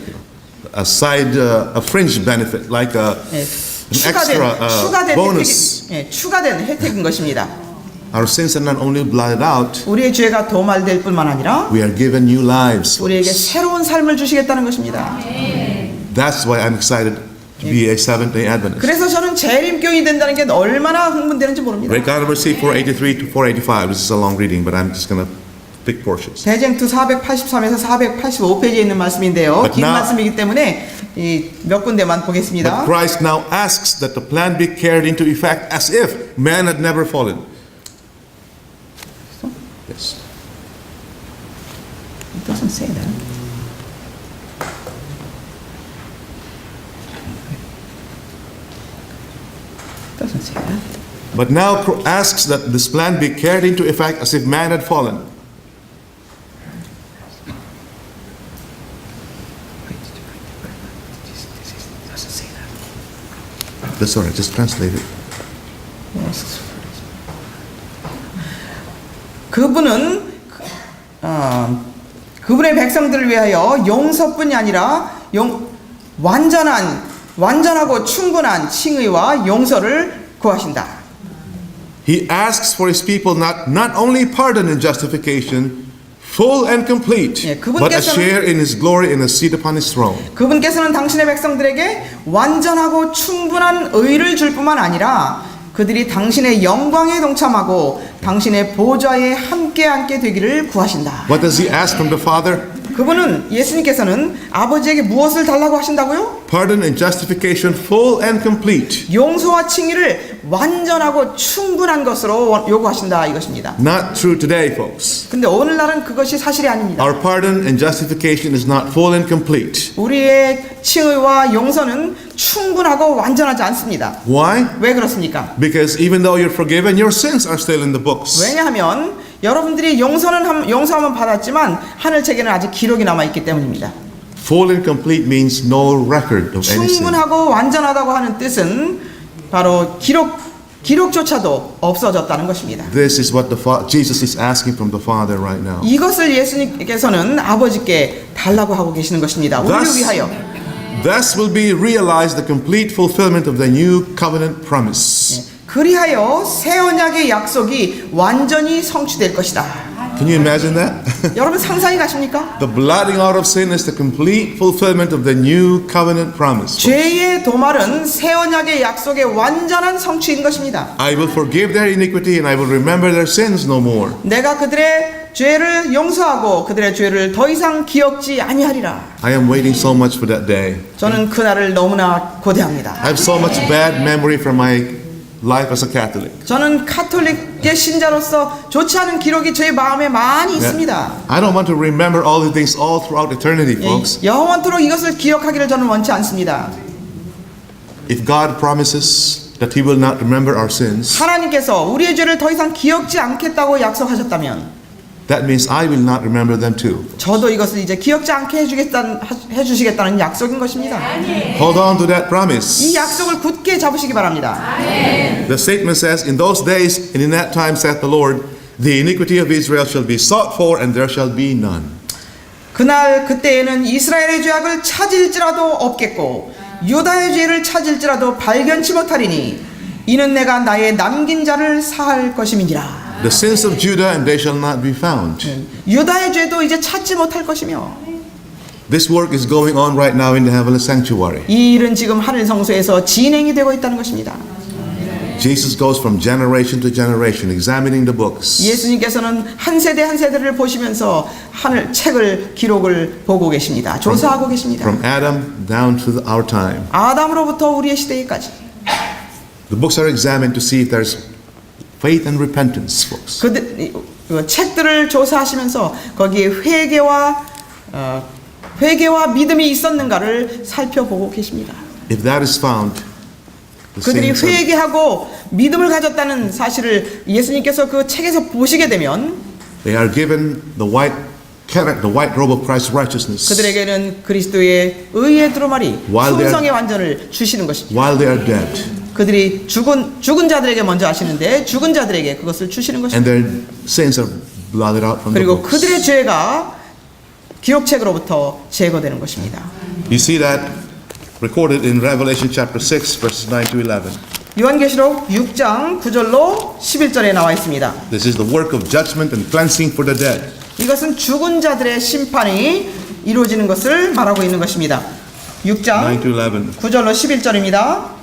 a fringe benefit, like an extra bonus. 추가된 혜택인 것입니다. Our sins are not only blotted out, 우리의 죄가 도말될 뿐만 아니라 we are given new lives. 우리에게 새로운 삶을 주시겠다는 것입니다. That's why I'm excited to be a Seventh-day Adventist. 그래서 저는 재림교인이 된다는 게 얼마나 흥분되는지 모릅니다. Break out of verse 483 to 485. This is a long reading, but I'm just going to pick portions. 대쟁투 483에서 485페이지에 있는 말씀인데요. But 긴 now- 말씀이기 때문에 몇 군데만 보겠습니다. But Christ now asks that the plan be carried into effect as if man had never fallen. Yes. It doesn't say that. It doesn't say that. But now asks that this plan be carried into effect as if man had fallen. It doesn't say that. That's all right, just translate it. 그분은 그분의 백성들을 위하여 용서뿐이 아니라 완전하고 충분한 칭의와 용서를 구하신다. He asks for his people not only pardon and justification, full and complete, 예, but a share in his glory and a seat upon his throne. 그분께서는 당신의 백성들에게 완전하고 충분한 의를 줄 뿐만 아니라 그들이 당신의 영광에 동참하고 당신의 보좌에 함께 앉게 되기를 구하신다. What does he ask from the Father? 그분은 예수님께서는 아버지에게 무엇을 달라고 하신다고요? Pardon and justification, full and complete. 용서와 칭의를 완전하고 충분한 것으로 요구하신다 이것입니다. Not true today, folks. 근데 오늘날은 그것이 사실이 아닙니다. Our pardon and justification is not full and complete. 우리의 칭의와 용서는 충분하고 완전하지 않습니다. Why? 왜 그렇습니까? Because even though you're forgiven, your sins are still in the books. 왜냐하면 여러분들이 용서함은 받았지만 하늘 책에는 아직 기록이 남아 있기 때문입니다. Full and complete means no record of any sin. 충분하고 완전하다고 하는 뜻은 바로 기록조차도 없어졌다는 것입니다. This is what Jesus is asking from the Father right now. 이것을 예수님께서는 아버지께 달라고 하고 계시는 것입니다. 우리를 위하여. Thus will be realized the complete fulfillment of the new covenant promise. 그리하여 새 언약의 약속이 완전히 성취될 것이다. Can you imagine that? 여러분 상상이 가십니까? The blotting out of sin is the complete fulfillment of the new covenant promise. 죄의 도말은 새 언약의 약속의 완전한 성취인 것입니다. I will forgive their iniquity and I will remember their sins no more. 내가 그들의 죄를 용서하고 그들의 죄를 더 이상 기억지 아니하리라. I am waiting so much for that day. 저는 그날을 너무나 고대합니다. I have so much bad memory from my life as a Catholic. 저는 카톨릭의 신자로서 좋지 않은 기록이 제 마음에 많이 있습니다. I don't want to remember all the things all throughout eternity, folks. 영원토록 이것을 기억하기를 저는 원치 않습니다. If God promises that He will not remember our sins, 하나님께서 우리의 죄를 더 이상 기억지 않겠다고 약속하셨다면 that means I will not remember them too. 저도 이것을 이제 기억지 않게 해주시겠다는 약속인 것입니다. Hold on to that promise. 이 약속을 굳게 잡으시기 바랍니다. The statement says, in those days and in that time, saith the Lord, the iniquity of Israel shall be sought for and there shall be none. 그날 그때에는 이스라엘의 죄악을 찾을지라도 없겠고 유다의 죄를 찾을지라도 발견치 못하리니 이는 내가 나의 남긴 자를 사할 것임이니라. The sins of Judah and they shall not be found. 유다의 죄도 이제 찾지 못할 것이며 This work is going on right now in the heavenly sanctuary. 이 일은 지금 하늘 성소에서 진행이 되고 있다는 것입니다. Jesus goes from generation to generation examining the books. 예수님께서는 한 세대 한 세대를 보시면서 하늘 책을 기록을 보고 계십니다. 조사하고 계십니다. From Adam down to our time. 아담으로부터 우리의 시대까지. The books are examined to see if there's faith and repentance, folks. 그 책들을 조사하시면서 거기에 회개와 믿음이 있었는가를 살펴보고 계십니다. If that is found, the 그들이 saints are, 회개하고 믿음을 가졌다는 사실을 예수님께서 그 책에서 보시게 되면 they are given the white robe of Christ's righteousness. 그들에게는 그리스도의 의의 두루마리, While they are- 충성의 완전을 주시는 것입니다. While they are dead, 그들이 죽은 자들에게 먼저 하시는데 죽은 자들에게 그것을 주시는 and 것입니다. their sins are blotted out from the 그리고 books. 그들의 죄가 기록책으로부터 제거되는 것입니다. You see that recorded in Revelation chapter 6, verses 9 to 11. 요한계시록 6장 9절로 11절에 나와 있습니다. This is the work of judgment and cleansing for the dead. 이것은 죽은 자들의 심판이 이루어지는 것을 말하고 있는 것입니다. 6장 9 to 11. 9절로 11절입니다.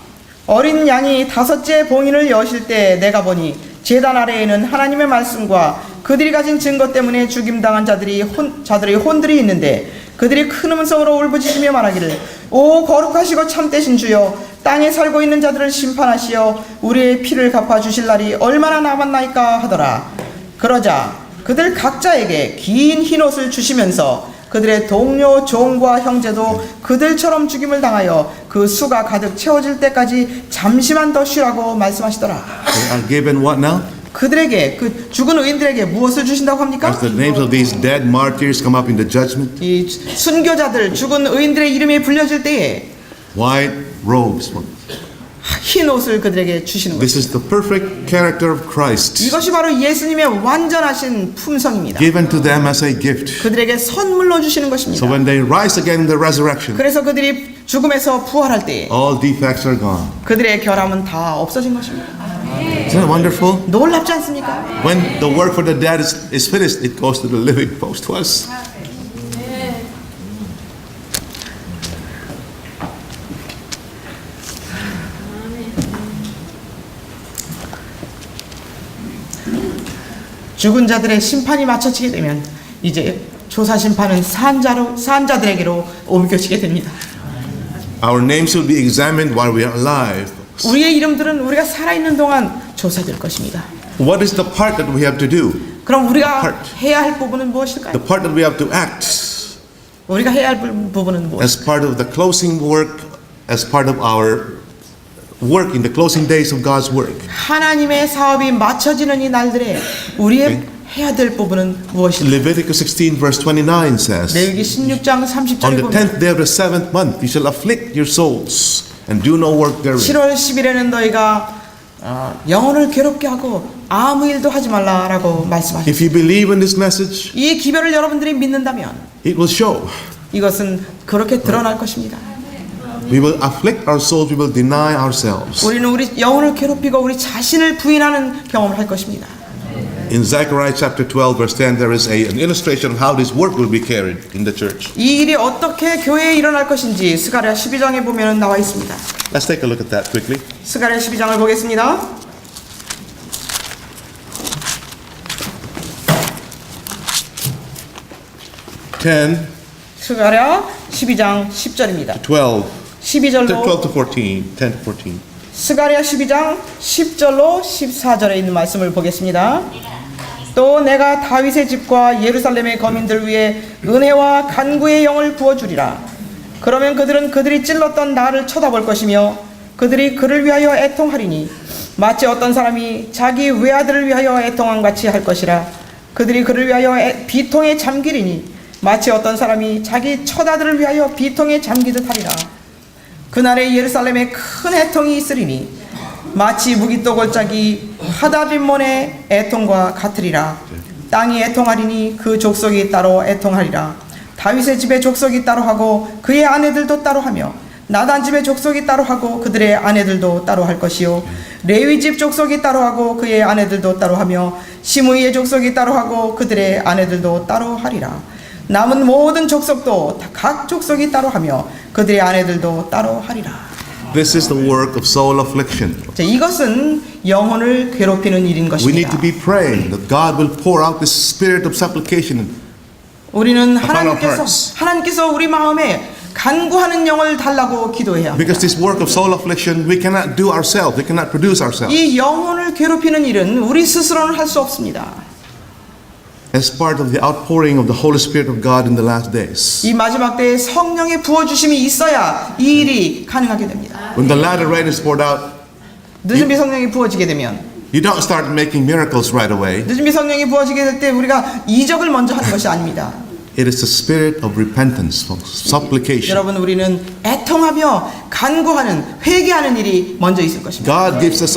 어린 양이 다섯째 봉인을 여실 때 내가 보니 제단 아래에는 하나님의 말씀과 그들이 가진 증거 때문에 죽임당한 자들의 혼들이 있는데 그들이 큰 음성으로 울부짖으며 말하기를 오 거룩하시고 참되신 주여 땅에 살고 있는 자들을 심판하시어 우리의 피를 갚아주실 날이 얼마나 남았나이까 하더라. 그러자 그들 각자에게 긴 흰옷을 주시면서 그들의 동료 종과 형제도 그들처럼 죽임을 당하여 그 수가 가득 채워질 때까지 잠시만 더 쉬라고 말씀하시더라. They are given what now? 그들에게 그 죽은 의인들에게 무엇을 주신다고 합니까? As the names of these dead martyrs come up in the judgment, 이 순교자들 죽은 의인들의 이름이 불려질 때에 white robes. 흰 옷을 그들에게 주시는 This 것입니다. is the perfect character of Christ 이것이 바로 예수님의 완전하신 품성입니다. given to them as a gift. 그들에게 선물로 주시는 So 것입니다. when they rise again in the resurrection, 그래서 그들이 죽음에서 부활할 때 all defects are gone. 그들의 결함은 다 없어진 것입니다. Isn't that wonderful? 놀랍지 않습니까? When the work for the dead is finished, it goes to the living, folks, to us. 죽은 자들의 심판이 마쳐지게 되면 이제 조사 심판은 산 자들에게로 옮겨지게 됩니다. Our names will be examined while we are alive. 우리의 이름들은 우리가 살아있는 동안 조사될 것입니다. What is the part that we have to do? 그럼 우리가 part. 해야 할 부분은 무엇일까요? The part that we have to act 우리가 해야 할 부분은 무엇일까요? as part of the closing work, as part of our work in the closing days of God's work. 하나님의 사업이 마쳐지는 이 날들에 우리의 해야 될 부분은 무엇일까요? Leviticus 16 verse 29 says, 레위기 16장 On 30절에 the 보면 10th day of the 7th month, you shall afflict your souls and do no work therein. 7월 10일에는 너희가 영혼을 괴롭게 하고 아무 일도 하지 말라라고 말씀하셨습니다. If you believe in this message, 이 기별을 여러분들이 믿는다면 it will show. 이것은 그렇게 드러날 것입니다. We will afflict our souls, we will deny ourselves. 우리는 우리 영혼을 괴롭히고 우리 자신을 부인하는 경험을 할 것입니다. In Zechariah chapter 12 verse 10 there is an illustration of how this work will be carried in the church. 이 일이 어떻게 교회에 일어날 것인지 스가랴 12장에 보면 나와 있습니다. Let's take a look at that quickly. 스가랴 12장을 보겠습니다. 10 스가랴 12장 10절입니다. 12 12절로 12 to 14, 10 to 14. 스가랴 12장 10절로 14절에 있는 말씀을 보겠습니다. 또 내가 다윗의 집과 예루살렘의 거민들 위에 은혜와 간구의 영을 부어주리라. 그러면 그들은 그들이 찔렀던 나를 쳐다볼 것이며 그들이 그를 위하여 애통하리니 마치 어떤 사람이 자기 외아들을 위하여 애통한 같이 할 것이라. 그들이 그를 위하여 비통에 잠기리니 마치 어떤 사람이 자기 처자들을 위하여 비통에 잠기듯 하리라. 그날에 예루살렘에 큰 애통이 있으리니 마치 무기또 골짜기 하다빈몬의 애통과 같으리라. 땅이 애통하리니 그 족속이 따로 애통하리라. 다윗의 집의 족속이 따로 하고 그의 아내들도 따로 하며 나단 집의 족속이 따로 하고 그들의 아내들도 따로 할 것이요 레위 집 족속이 따로 하고 그의 아내들도 따로 하며 시므이의 족속이 따로 하고 그들의 아내들도 따로 하리라. 남은 모든 족속도 각 족속이 따로 하며 그들의 아내들도 따로 하리라. This is the work of soul affliction. 자, 이것은 영혼을 괴롭히는 일인 We 것입니다. need to be praying that God will pour out this spirit of supplication. 우리는 upon our hearts. 하나님께서 우리 마음에 간구하는 영을 달라고 기도해야 합니다. Because this work of soul affliction we cannot do ourselves. We cannot produce ourselves. 이 영혼을 괴롭히는 일은 우리 스스로는 할 수 없습니다. As part of the outpouring of the Holy Spirit of God in the last days. 이 마지막 때에 성령의 부어주심이 있어야 이 일이 가능하게 됩니다. When the latter rain is poured out, 늦은비 성령이 부어지게 되면 you don't start making miracles right away. 늦은비 성령이 부어지게 될 때 우리가 이적을 먼저 하는 것이 아닙니다. It is the spirit of repentance, supplication. 여러분 우리는 애통하며 간구하는 회개하는 일이 먼저 있을 것입니다. God gives us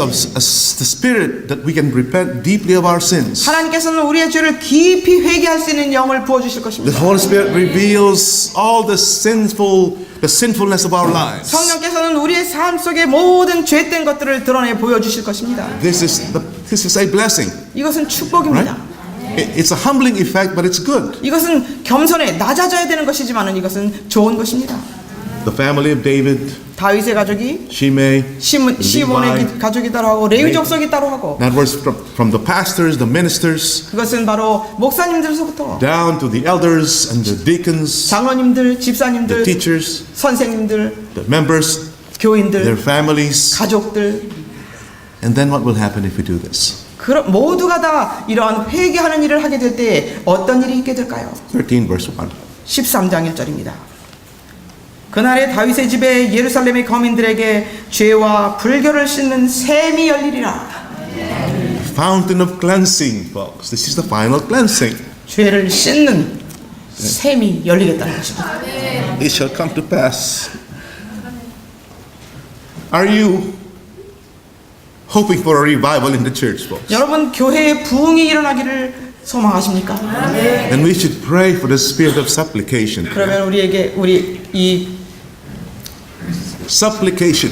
the spirit that we can repent deeply of our sins. 하나님께서는 우리의 죄를 깊이 회개할 수 있는 영을 부어주실 The 것입니다. Holy Spirit reveals all the sinfulness of our lives. 성령께서는 우리의 삶 속의 모든 죄된 것들을 드러내 보여주실 것입니다. This is a blessing. 이것은 축복입니다. Right? It's a humbling effect, but it's good. 이것은 겸손해 낮아져야 되는 것이지만은 이것은 좋은 것입니다. The family of David, 다윗의 가족이 Shimei, 시몬의 가족이 따로 하고 레위 족속이 따로 하고 that was from the pastors, the ministers, 그것은 바로 목사님들서부터 down to the elders and the deacons, 장로님들, the 집사님들, teachers, 선생님들, the members, 교인들, their families. 가족들 And then what will happen if we do this? 모두가 다 이러한 회개하는 일을 하게 될 때 어떤 일이 있게 될까요? 13 verse 1. 13장 1절입니다. 그날에 다윗의 집에 예루살렘의 거민들에게 죄와 불결을 씻는 샘이 열리리라. Fountain of cleansing, folks. This is the final cleansing. 죄를 씻는 샘이 열리겠다는 것입니다. It shall come to pass. Are you hoping for a revival in the church, folks? 여러분 교회에 부흥이 일어나기를 소망하십니까? And we should pray for the spirit of supplication. 그러면 우리에게 우리 이 Supplication.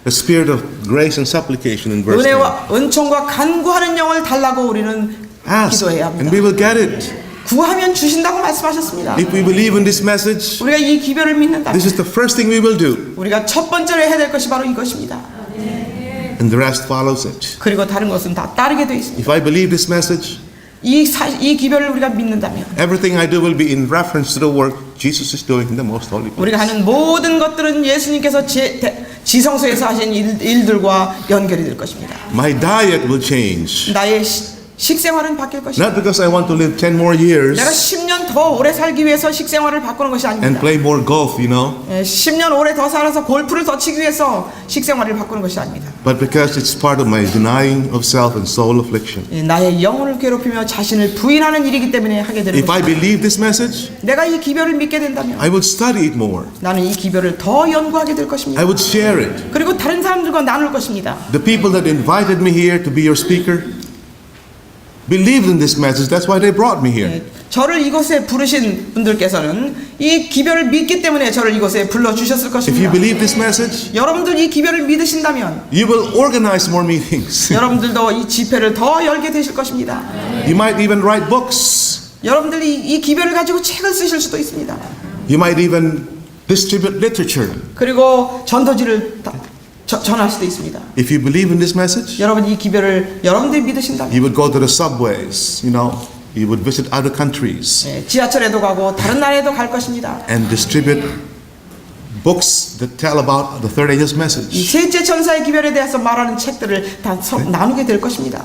The spirit of grace and supplication in verse 10. 은혜와 은총과 간구하는 영을 달라고 우리는 Ask 기도해야 and 합니다. we will get it. 구하면 주신다고 말씀하셨습니다. If we believe in this message, 우리가 이 기별을 믿는다. this is the first thing we will do. 우리가 첫 번째로 해야 될 것이 바로 이것입니다. And the rest follows it. 그리고 다른 것은 다 따르게 되어 있습니다. If I believe this message, 이 기별을 우리가 믿는다면 everything I do will be in reference to the work Jesus is doing in the most holy place. 우리가 하는 모든 것들은 예수님께서 지성소에서 하신 일들과 연결이 될 것입니다. My diet will change. 나의 식생활은 바뀔 것입니다. Not because I want to live 10 more years 내가 10년 더 오래 살기 위해서 식생활을 바꾸는 것이 and 아닙니다. play more golf, 10년 오래 더 살아서 골프를 더 치기 위해서 식생활을 바꾸는 것이 아닙니다. but because it's part of my denying of self and soul affliction. 나의 영혼을 괴롭히며 자신을 부인하는 일이기 때문에 하게 되는 If I 것입니다. believe this message, 내가 이 기별을 믿게 된다면 I would study it more. 나는 이 기별을 더 연구하게 될 것입니다. I would share it. 그리고 다른 사람들과 나눌 것입니다. The people that invited me here to be your speaker believed in this message. That's why they brought me here. 저를 이곳에 부르신 분들께서는 이 기별을 믿기 때문에 저를 이곳에 불러주셨을 If you 것입니다. believe this message, 여러분들 이 기별을 믿으신다면 you will organize more meetings. 여러분들도 이 집회를 더 열게 되실 것입니다. You might even write books. 여러분들이 이 기별을 가지고 책을 쓰실 수도 있습니다. You might even distribute literature. 그리고 전도지를 전할 수도 있습니다. If you believe in this message, 여러분 이 기별을 여러분들이 믿으신다면 you would go to the subways, you would visit other countries 지하철에도 가고 다른 나라에도 갈 것입니다. and distribute books that tell about the third angel's 이 message. 셋째 천사의 기별에 대해서 말하는 책들을 다 나누게 될 것입니다.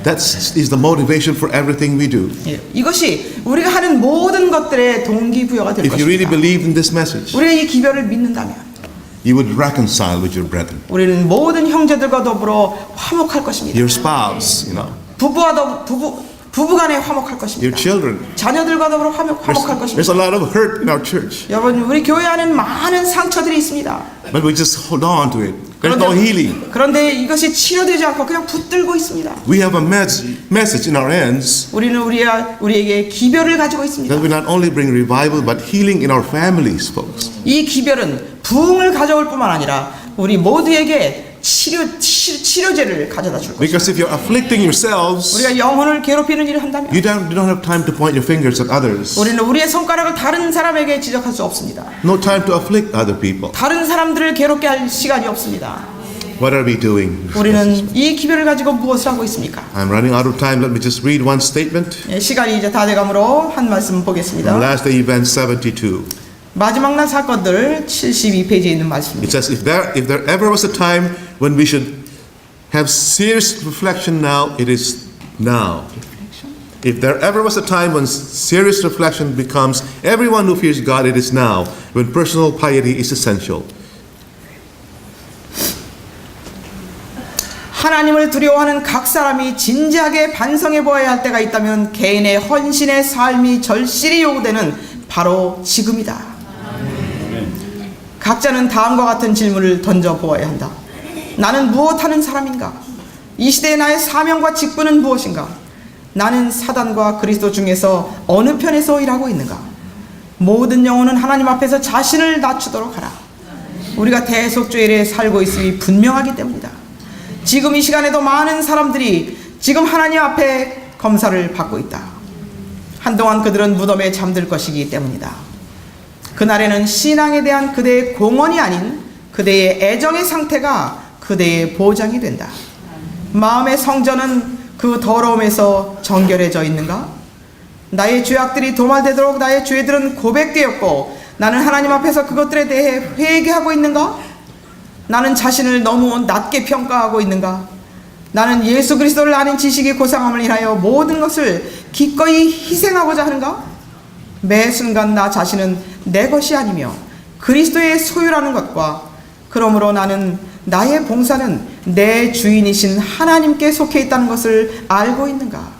That is the motivation for everything we do. 이것이 우리가 하는 모든 것들의 동기부여가 될 If you really 것입니다. believe in this message, 우리가 이 기별을 믿는다면 you would reconcile with your brethren, 우리는 모든 형제들과 더불어 화목할 것입니다. your spouse, 부부간에 화목할 your 것입니다. children. 자녀들과 더불어 화목할 There's 것입니다. a lot of hurt in our church, 여러분 우리 교회 안에는 많은 상처들이 있습니다. but we just hold on to it. There's no healing. 그런데 이것이 치료되지 않고 그냥 붙들고 있습니다. We have a message in our hands 우리는 우리에게 기별을 가지고 있습니다. that will not only bring revival but healing in our families, folks. 이 기별은 부흥을 가져올 뿐만 아니라 우리 모두에게 치료제를 가져다 줄 것입니다. Because if you're afflicting yourselves, 우리가 영혼을 괴롭히는 일을 한다면 you don't have time to point your fingers at others. 우리는 우리의 손가락을 다른 사람에게 지적할 수 없습니다. No time to afflict other people. 다른 사람들을 괴롭게 할 시간이 없습니다. What are we doing? 우리는 이 기별을 가지고 무엇을 하고 있습니까? I'm running out of time. Let me just read one statement. 시간이 이제 다 돼가므로 한 말씀 보겠습니다. From Last Day Event 72. 마지막 날 사건들 72페이지에 있는 It 말씀입니다. says, if there ever was a time when we should have serious reflection now, it is now. If there ever was a time when serious reflection becomes everyone who fears God, it is now, when personal piety is essential. 하나님을 두려워하는 각 사람이 진지하게 반성해 보아야 할 때가 있다면 개인의 헌신의 삶이 절실히 요구되는 바로 지금이다. 각자는 다음과 같은 질문을 던져 보아야 한다. 나는 무엇하는 사람인가? 이 시대의 나의 사명과 직분은 무엇인가? 나는 사단과 그리스도 중에서 어느 편에서 일하고 있는가? 모든 영혼은 하나님 앞에서 자신을 낮추도록 하라. 우리가 대속죄에 살고 있음이 분명하기 때문이다. 지금 이 시간에도 많은 사람들이 지금 하나님 앞에 검사를 받고 있다. 한동안 그들은 무덤에 잠들 것이기 때문이다. 그날에는 신앙에 대한 그대의 공언이 아닌 그대의 애정의 상태가 그대의 보장이 된다. 마음의 성전은 그 더러움에서 정결해져 있는가? 나의 죄악들이 도말되도록 나의 죄들은 고백되었고 나는 하나님 앞에서 그것들에 대해 회개하고 있는가? 나는 자신을 너무 낮게 평가하고 있는가? 나는 예수 그리스도를 아는 지식이 고상함을 인하여 모든 것을 기꺼이 희생하고자 하는가? 매 순간 나 자신은 내 것이 아니며 그리스도의 소유라는 것과 그러므로 나는 나의 봉사는 내 주인이신 하나님께 속해 있다는 것을 알고 있는가?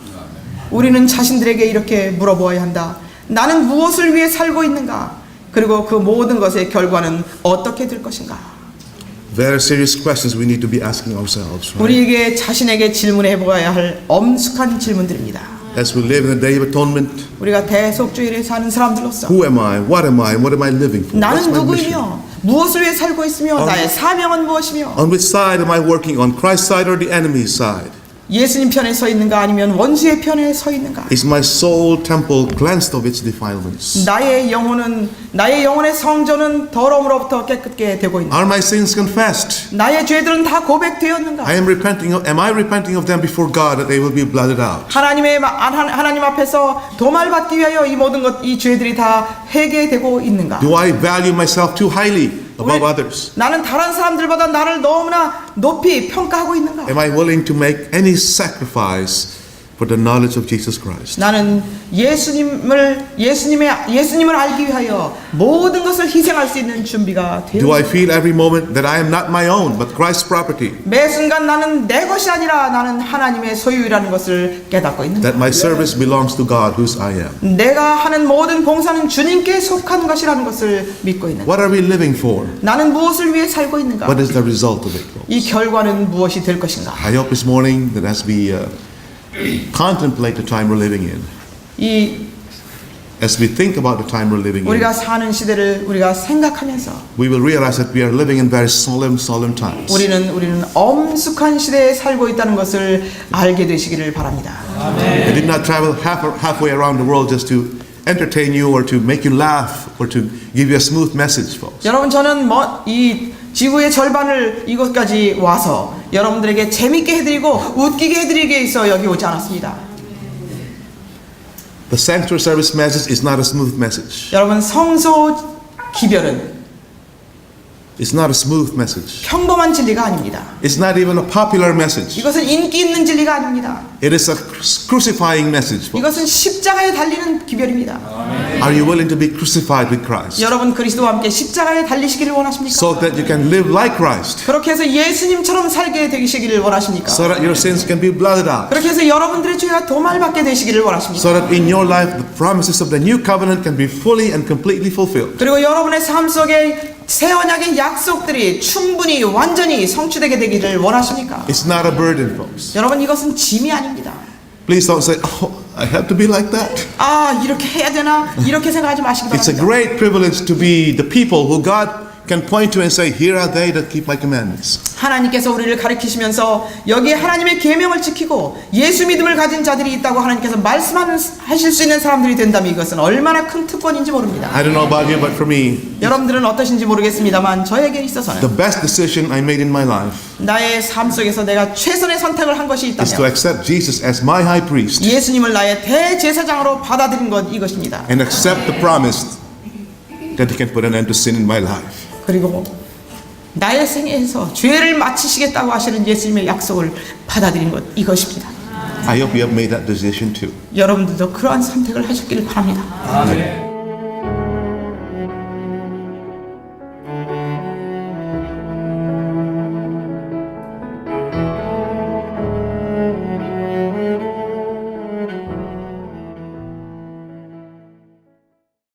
우리는 자신들에게 이렇게 물어보아야 한다. 나는 무엇을 위해 살고 있는가? 그리고 그 모든 것의 결과는 어떻게 될 것인가? Very serious questions we need to be asking ourselves. Right? 우리에게 자신에게 질문해 보아야 할 엄숙한 질문들입니다. As we live in the day of atonement, 우리가 대속주일에 사는 사람들로서 who am I? What am I? What am I living for? What's 나는 my mission? 누구이며 무엇을 위해 살고 있으며 나의 사명은 무엇이며 On which side am I working? On Christ's side or the enemy's side? 예수님 편에 서 있는가 아니면 원수의 편에 서 있는가? Is my soul temple cleansed of its defilements? 나의 영혼의 성전은 더러움으로부터 깨끗게 되고 있는가? Are my sins confessed? 나의 죄들은 다 고백되었는가? Am I repenting of them before God that they will be blotted out? 하나님 앞에서 도말받기 위하여 이 모든 이 죄들이 다 회개되고 있는가? Do I value myself too highly above others? 나는 다른 사람들보다 나를 너무나 높이 평가하고 있는가? Am I willing to make any sacrifice for the knowledge of Jesus Christ. 나는 예수님을 알기 위하여 모든 것을 희생할 수 있는 준비가 Do I 되었습니다. feel every moment that I am not my own, but Christ's property? 매 순간 나는 내 것이 아니라 나는 하나님의 소유라는 것을 깨닫고 있는 That my service belongs to God, whose I am. 내가 하는 모든 봉사는 주님께 속한 것이라는 것을 믿고 있는 What are we living for? 나는 무엇을 위해 살고 있는가? What is the result of it? 이 결과는 무엇이 될 것인가? I hope this morning that as we contemplate the time we're living in, as we think about the time we're living in, 우리가 사는 시대를 우리가 생각하면서 we will realize that we are living in very solemn times. 우리는 엄숙한 시대에 살고 있다는 것을 알게 되시기를 바랍니다. I did not travel halfway around the world just to entertain you or to make you laugh or to give you a smooth message, folks. 여러분 저는 이 지구의 절반을 이곳까지 와서 여러분들에게 재밌게 해드리고 웃기게 해드리기 위해서 여기 오지 않았습니다. The sanctuary service message is not a smooth message. 여러분 성소 기별은 It's not a smooth message. 평범한 진리가 아닙니다. It's not even a popular message. 이것은 인기 있는 진리가 아닙니다. It is a crucifying message, folks. 이것은 십자가에 달리는 기별입니다. Are you willing to be crucified with Christ 여러분 그리스도와 함께 십자가에 달리시기를 원하십니까? so that you can live like Christ, 그렇게 해서 예수님처럼 살게 되시기를 원하십니까? so that your sins can be blotted out, 그렇게 해서 여러분들의 죄가 도말받게 되시기를 원하십니까? so that in your life the promises of the new covenant can be fully and completely fulfilled? 그리고 여러분의 삶 속에 새 언약의 약속들이 충분히 완전히 성취되게 되기를 원하십니까? It's not a burden, folks. 여러분 이것은 짐이 아닙니다. Please don't say, oh, I have to be like that. 아 이렇게 해야 되나? 이렇게 생각하지 마시기 It's a 바랍니다. great privilege to be the people who God can point to and say, here are they that keep my commandments. 하나님께서 우리를 가르치시면서 여기에 하나님의 계명을 지키고 예수 믿음을 가진 자들이 있다고 하나님께서 말씀하실 수 있는 사람들이 된다면 이것은 얼마나 큰 특권인지 모릅니다. I don't know about you, but for me, 여러분들은 어떠신지 모르겠습니다만 저에게 있어서는 the best decision I made in my life 나의 삶 속에서 내가 최선의 선택을 한 것이 is to 있다면 accept Jesus as my high priest 예수님을 나의 대제사장으로 받아들인 것 이것입니다. and accept the promise that He can put an end to sin in my life. 그리고 나의 생애에서 죄를 마치시겠다고 하시는 예수님의 약속을 받아들인 것 이것입니다. I hope you have made that decision too. 여러분들도 그러한 선택을 하셨기를 바랍니다. 아멘.